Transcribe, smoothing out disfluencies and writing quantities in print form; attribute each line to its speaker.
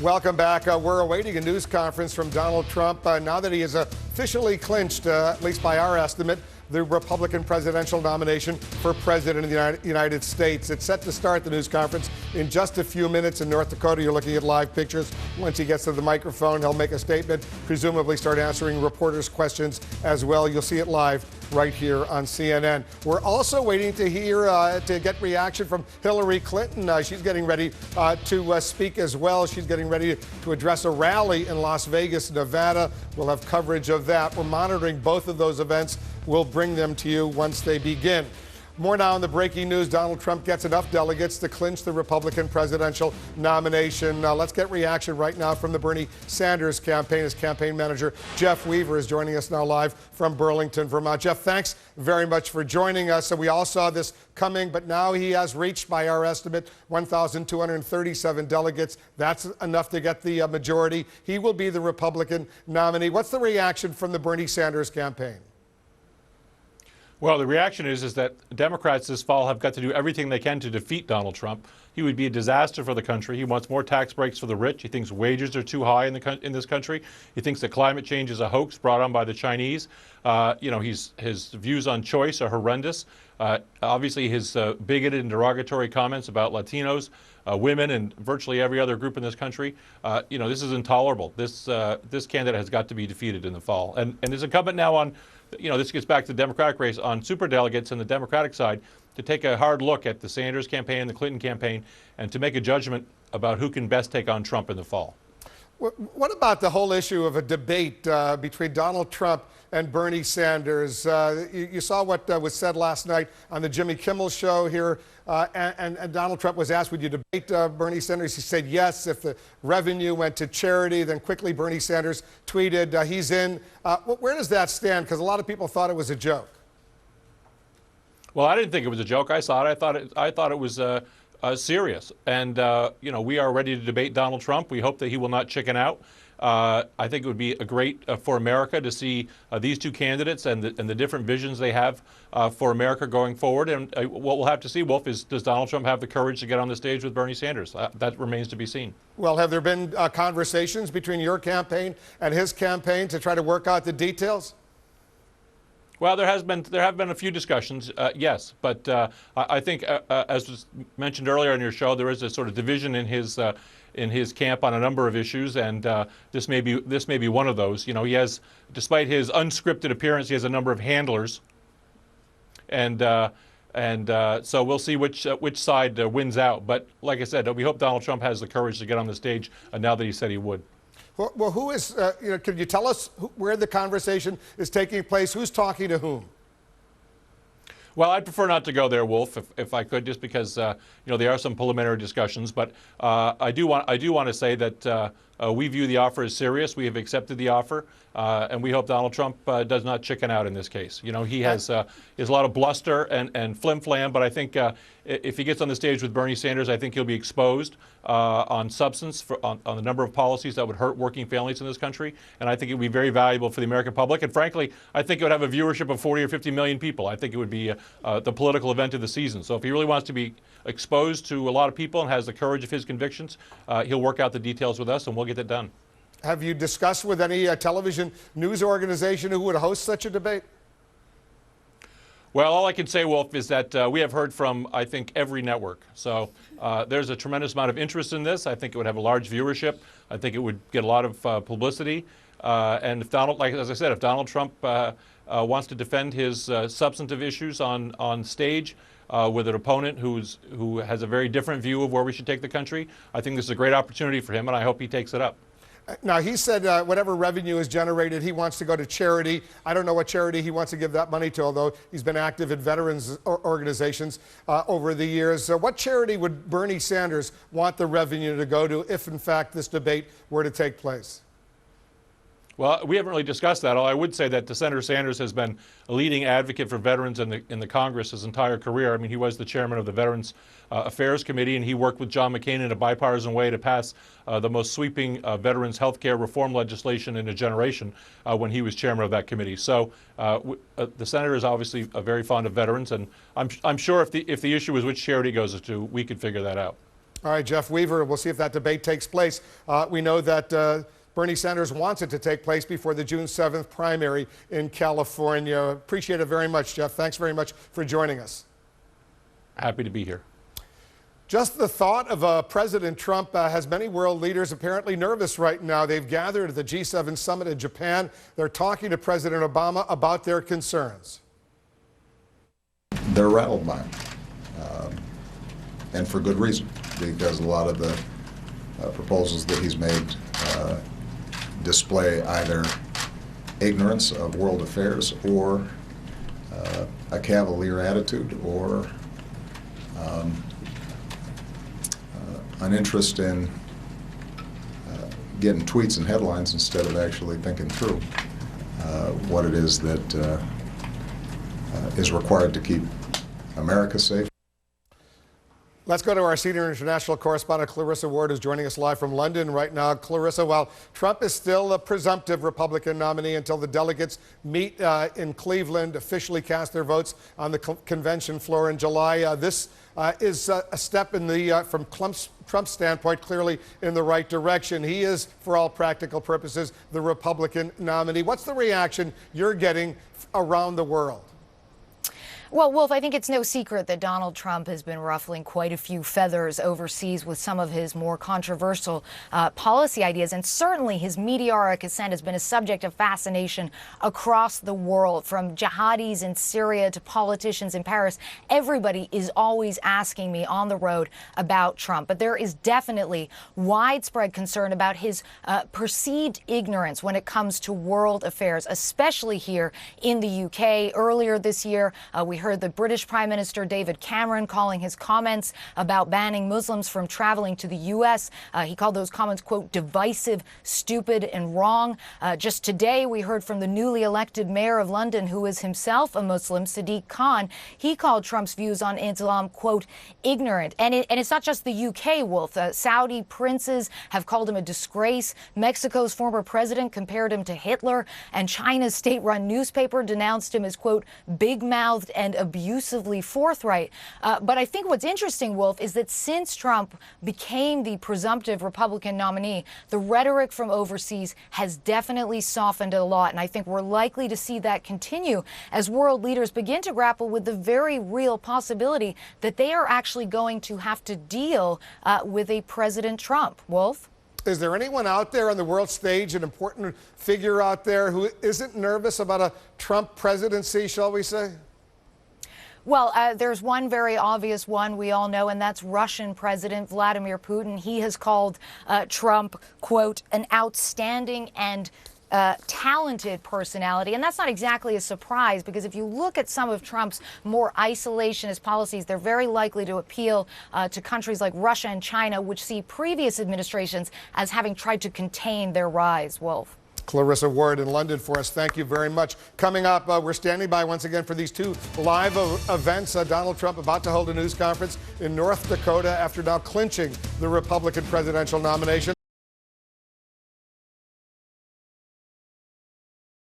Speaker 1: Welcome back. We're awaiting a news conference from Donald Trump now that he has officially clinched, at least by our estimate, the Republican presidential nomination for president of the United States. It's set to start the news conference in just a few minutes in North Dakota. You're looking at live pictures. Once he gets to the microphone, he'll make a statement, presumably start answering reporters' questions as well. You'll see it live right here on CNN. We're also waiting to hear, to get reaction from Hillary Clinton. She's getting ready to speak as well. She's getting ready to address a rally in Las Vegas, Nevada. We'll have coverage of that. We're monitoring both of those events. We'll bring them to you once they begin. More now on the breaking news. Donald Trump gets enough delegates to clinch the Republican presidential nomination. Let's get reaction right now from the Bernie Sanders campaign. His campaign manager, Jeff Weaver, is joining us now live from Burlington, Vermont. Jeff, thanks very much for joining us. So we all saw this coming, but now he has reached, by our estimate, 1,237 delegates. That's enough to get the majority. He will be the Republican nominee. What's the reaction from the Bernie Sanders campaign?
Speaker 2: Well, the reaction is that Democrats this fall have got to do everything they can to defeat Donald Trump. He would be a disaster for the country. He wants more tax breaks for the rich. He thinks wages are too high in this country. He thinks that climate change is a hoax brought on by the Chinese. His views on choice are horrendous. Obviously, his bigoted and derogatory comments about Latinos, women, and virtually every other group in this country. This is intolerable. This candidate has got to be defeated in the fall. And it's incumbent now on, this gets back to the Democratic race, on superdelegates on the Democratic side to take a hard look at the Sanders campaign and the Clinton campaign and to make a judgment about who can best take on Trump in the fall.
Speaker 1: What about the whole issue of a debate between Donald Trump and Bernie Sanders? You saw what was said last night on the Jimmy Kimmel show here, and Donald Trump was asked, would you debate Bernie Sanders? He said yes, if the revenue went to charity. Then quickly Bernie Sanders tweeted he's in. Where does that stand? Because a lot of people thought it was a joke.
Speaker 2: Well, I didn't think it was a joke. I saw it. I thought it was serious. And, we are ready to debate Donald Trump. We hope that he will not chicken out. I think it would be a great for America to see these two candidates and the different visions they have for America going forward. And what we'll have to see, Wolf, is does Donald Trump have the courage to get on the stage with Bernie Sanders? That remains to be seen. Well,
Speaker 1: have there been conversations between your campaign and his campaign to try to work out the details?
Speaker 2: Well, there have been a few discussions, yes, but I think, as was mentioned earlier in your show, there is a sort of division in his camp on a number of issues, and this may be one of those. He has, despite his unscripted appearance, he has a number of handlers, and so we'll see which side wins out. But like I said, we hope Donald Trump has the courage to get on the stage now that he said he would.
Speaker 1: Well, who is, can you tell us where the conversation is taking place? Who's talking to whom?
Speaker 2: Well, I'd prefer not to go there, Wolf, if I could, just because there are some preliminary discussions. But I do want to say that we view the offer as serious. We have accepted the offer, and we hope Donald Trump does not chicken out in this case. He has a lot of bluster and flim-flam, but I think if he gets on the stage with Bernie Sanders, I think he'll be exposed on substance, on the number of policies that would hurt working families in this country, and I think it would be very valuable for the American public. And frankly, I think it would have a viewership of 40 or 50 million people. I think it would be the political event of the season. So if he really wants to be exposed to a lot of people and has the courage of his convictions, he'll work out the details with us, and we'll get that done.
Speaker 1: Have you discussed with any television news organization who would host such a debate?
Speaker 2: Well, all I can say, Wolf, is that we have heard from, I think, every network. So there's a tremendous amount of interest in this. I think it would have a large viewership. I think it would get a lot of publicity. And if as I said, if Donald Trump wants to defend his substantive issues on stage with an opponent who has a very different view of where we should take the country, I think this is a great opportunity for him, and I hope he takes it up.
Speaker 1: Now, he said whatever revenue is generated, he wants to go to charity. I don't know what charity he wants to give that money to, although he's been active in veterans organizations over the years. What charity would Bernie Sanders want the revenue to go to if, in fact, this debate were to take place?
Speaker 2: Well, we haven't really discussed that. I would say that Senator Sanders has been a leading advocate for veterans in the Congress his entire career. I mean, he was the chairman of the Veterans Affairs Committee, and he worked with John McCain in a bipartisan way to pass the most sweeping veterans health care reform legislation in a generation when he was chairman of that committee. So the senator is obviously very fond of veterans, and I'm sure if the issue is which charity it goes to, we could figure that out.
Speaker 1: All right, Jeff Weaver, we'll see if that debate takes place. We know that Bernie Sanders wants it to take place before the June 7th primary in California. Appreciate it very much, Jeff. Thanks very much for joining us.
Speaker 2: Happy to be here.
Speaker 1: Just the thought of President Trump has many world leaders apparently nervous right now. They've gathered at the G7 summit in Japan. They're talking to President Obama about their concerns.
Speaker 3: They're rattled by him, and for good reason, because a lot of the proposals that he's made display either ignorance of world affairs or a cavalier attitude or an interest in getting tweets and headlines instead of actually thinking through what it is that is required to keep America safe.
Speaker 1: Let's go to our senior international correspondent, Clarissa Ward, who's joining us live from London right now. Clarissa, while Trump is still a presumptive Republican nominee until the delegates meet in Cleveland, officially cast their votes on the convention floor in July, this is a step in the, from Trump's standpoint, clearly in the right direction. He is, for all practical purposes, the Republican nominee. What's the reaction you're getting around the world?
Speaker 4: Well, Wolf, I think it's no secret that Donald Trump has been ruffling quite a few feathers overseas with some of his more controversial policy ideas. And certainly his meteoric ascent has been a subject of fascination across the world, from jihadis in Syria to politicians in Paris. Everybody is always asking me on the road about Trump. But there is definitely widespread concern about his perceived ignorance when it comes to world affairs, especially here in the UK. Earlier this year, we heard the British Prime Minister David Cameron calling his comments about banning Muslims from traveling to the U.S. He called those comments, quote, divisive, stupid, and wrong. Just today, we heard from the newly elected mayor of London, who is himself a Muslim, Sadiq Khan. He called Trump's views on Islam, quote, ignorant. And it's not just the U.K., Wolf. Saudi princes have called him a disgrace. Mexico's former president compared him to Hitler. And China's state-run newspaper denounced him as, quote, big-mouthed and abusively forthright. But I think what's interesting, Wolf, is that since Trump became the presumptive Republican nominee, the rhetoric from overseas has definitely softened a lot. And I think we're likely to see that continue as world leaders begin to grapple with the very real possibility that they are actually going to have to deal with a President Trump. Wolf?
Speaker 1: Is there anyone out there on the world stage, an important figure out there, who isn't nervous about a Trump presidency, shall we say?
Speaker 4: Well, there's one very obvious one we all know, and that's Russian President Vladimir Putin. He has called Trump, quote, an outstanding and talented personality. And that's not exactly a surprise, because if you look at some of Trump's more isolationist policies, they're very likely to appeal to countries like Russia and China, which see previous administrations as having tried to contain their rise. Wolf.
Speaker 1: Clarissa Ward in London for us. Thank you very much. Coming up, we're standing by once again for these two live events. Donald Trump about to hold a news conference in North Dakota after now clinching the Republican presidential nomination.